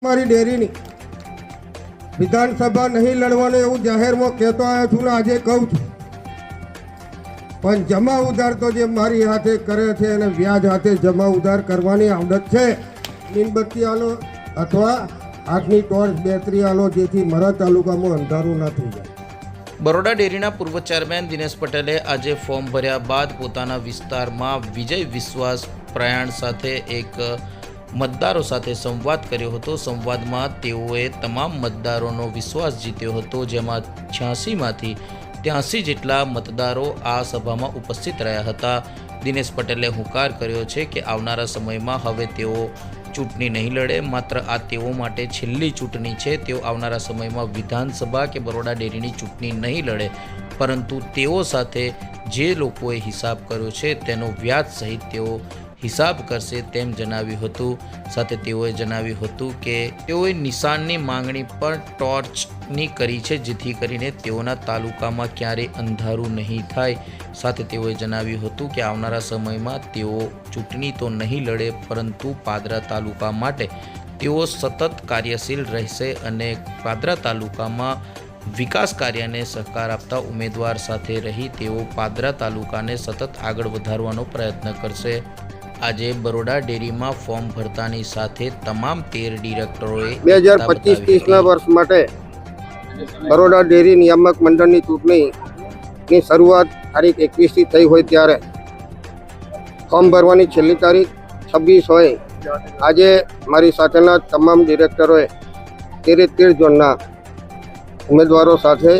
મારી ડેરીની વિધાનસભા નહીં લડવાનું એવું જાહેરમાં કહેતો આવ્યો છું ને આજે કહું છું, પણ જમા ઉધાર તો જે મારી હાથે કરે છે અને વ્યાજ હાથે જમા ઉધાર કરવાની આવડત છે, મીણબત્તી આલો અથવા આંખની ટોર્ચ બેટરી આલો, જેથી મારા તાલુકામાં અંધારું ના થઈ જાય। બરોડા ડેરીના પૂર્વ ચેરમેન દિનેશ પટેલે આજે ફોર્મ ભર્યા બાદ પોતાના વિસ્તારમાં વિજય વિશ્વાસ પ્રયાણ સાથે એક મતદારો સાથે સંવાદ કર્યો હતો। સંવાદમાં તેઓએ તમામ મતદારોનો વિશ્વાસ જીત્યો હતો, જેમાં 86માંથી 83 જેટલા મતદારો આ સભામાં ઉપસ્થિત રહ્યા હતા। દિનેશ પટેલે હુંકાર કર્યો છે કે આવનારા સમયમાં હવે તેઓ ચૂંટણી નહીં લડે, માત્ર આ તેઓ માટે છેલ્લી ચૂંટણી છે। તેઓ આવનારા સમયમાં વિધાનસભા કે બરોડા ડેરીની ચૂંટણી નહીં લડે, પરંતુ તેઓ સાથે જે લોકોએ હિસાબ કર્યો છે તેનો વ્યાજ સહિત તેઓ હિસાબ કરશે તેમ જણાવ્યું હતું। સાથે તેઓએ જણાવ્યું હતું કે તેઓએ નિશાનની માંગણી પણ ટોર્ચની કરી છે, જેથી કરીને તેઓના તાલુકામાં ક્યારેય અંધારું નહીં થાય। સાથે તેઓએ જણાવ્યું હતું કે આવનારા સમયમાં તેઓ ચૂંટણી તો નહીં લડે, પરંતુ પાદરા તાલુકા માટે તેઓ સતત કાર્યશીલ રહેશે અને પાદરા તાલુકામાં વિકાસ કાર્યને સહકાર આપતા ઉમેદવાર સાથે રહી તેઓ પાદરા તાલુકાને સતત આગળ વધારવાનો પ્રયત્ન કરશે। આજે બરોડા ડેરીમાં ફોર્મ ભરતાની સાથે તમામ 13 ડિરેક્ટરોએ 2025-30ના વર્ષ માટે બરોડા ડેરી નિયામક મંડળની ચૂંટણીની શરૂઆત તારીખ 21થી થઈ હોય ત્યારે ફોર્મ ભરવાની છેલ્લી તારીખ 26 હોય। આજે મારી સાથેના તમામ ડિરેક્ટરોએ 13 ઝોનના ઉમેદવારો સાથે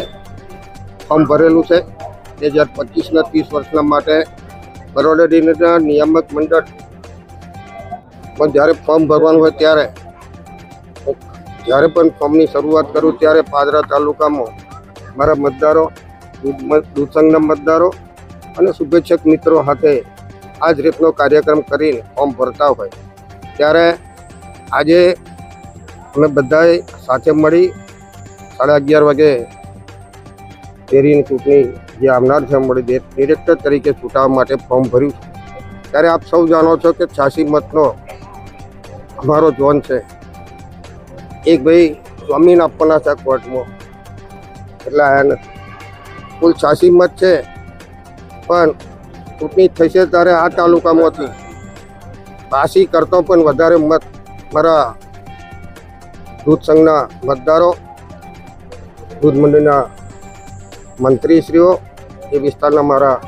ફોર્મ ભરેલું છે। 2025ના 30 વર્ષના માટે બરોડા ડેરીના નિયામક મંડળ પણ જ્યારે ફોર્મ ભરવાનું હોય ત્યારે પણ ફોર્મની શરૂઆત કરું ત્યારે પાદરા તાલુકામાં મારા મતદારો, દૂધ સંઘના મતદારો અને શુભેચ્છક મિત્રો સાથે આ જ રીતનો કાર્યક્રમ કરીને ફોર્મ ભરતા હોય ત્યારે આજે અમે બધાએ સાથે મળી 11:30 વાગે ડેરીની ચૂંટણી જે આવનાર છે મળી ડિરેક્ટર તરીકે ચૂંટાવા માટે ફોર્મ ભર્યું છે। ત્યારે આપ સૌ જાણો છો કે 86 મતનો અમારો ઝોન છે। એક ભાઈ જમીન આપવાના છે કોર્ટમાં, એટલે આયા નથી। કુલ 86 મત છે, પણ ચૂંટણી થશે ત્યારે આ તાલુકામાંથી 82 કરતો પણ વધારે મત મારા દૂધ સંઘના મતદારો, દૂધ મંડળના મંત્રીશ્રીઓ, એ વિસ્તારના મારા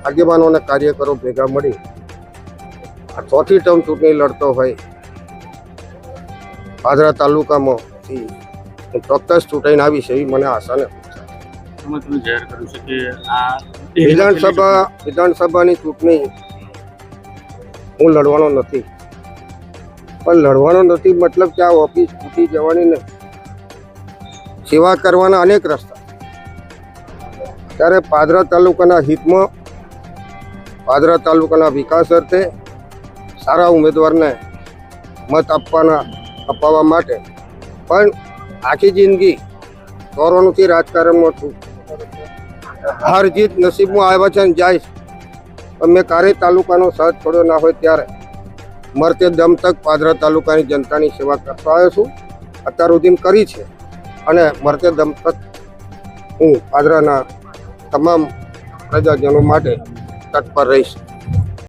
આગેવાનો અને કાર્યકરો ભેગા મળી આ ચોથી ટર્મ ચૂંટણી લડતો હોય પાદરા તાલુકામાંથી હું ચોક્કસ ચૂંટાઈને આવીશ એવી મને આશા ને વિધાનસભાની ચૂંટણી હું લડવાનો નથી, પણ લડવાનો નથી મતલબ કે આ ઓફિસ છૂટી જવાની નહીં, સેવા કરવાના અનેક રસ્તા। ત્યારે પાદરા તાલુકાના હિતમાં, પાદરા તાલુકાના વિકાસ અર્થે સારા ઉમેદવારને મત અપાવવા માટે પણ આખી જિંદગી ચોરોનુંથી રાજકારણમાં છું। હાર જીત નસીબમાં આવ્યા છે ને જાય છે, પણ મેં ક્યારેય તાલુકાનો સાથ છોડ્યો ના હોય ત્યારે મરતે દમ તક પાદરા તાલુકાની જનતાની સેવા કરતો આવ્યો છું, અત્યાર સુધી કરી છે અને મરતે દમ તક હું પાદરાના તમામ પ્રજાજનો માટે તત્પર રહીશ।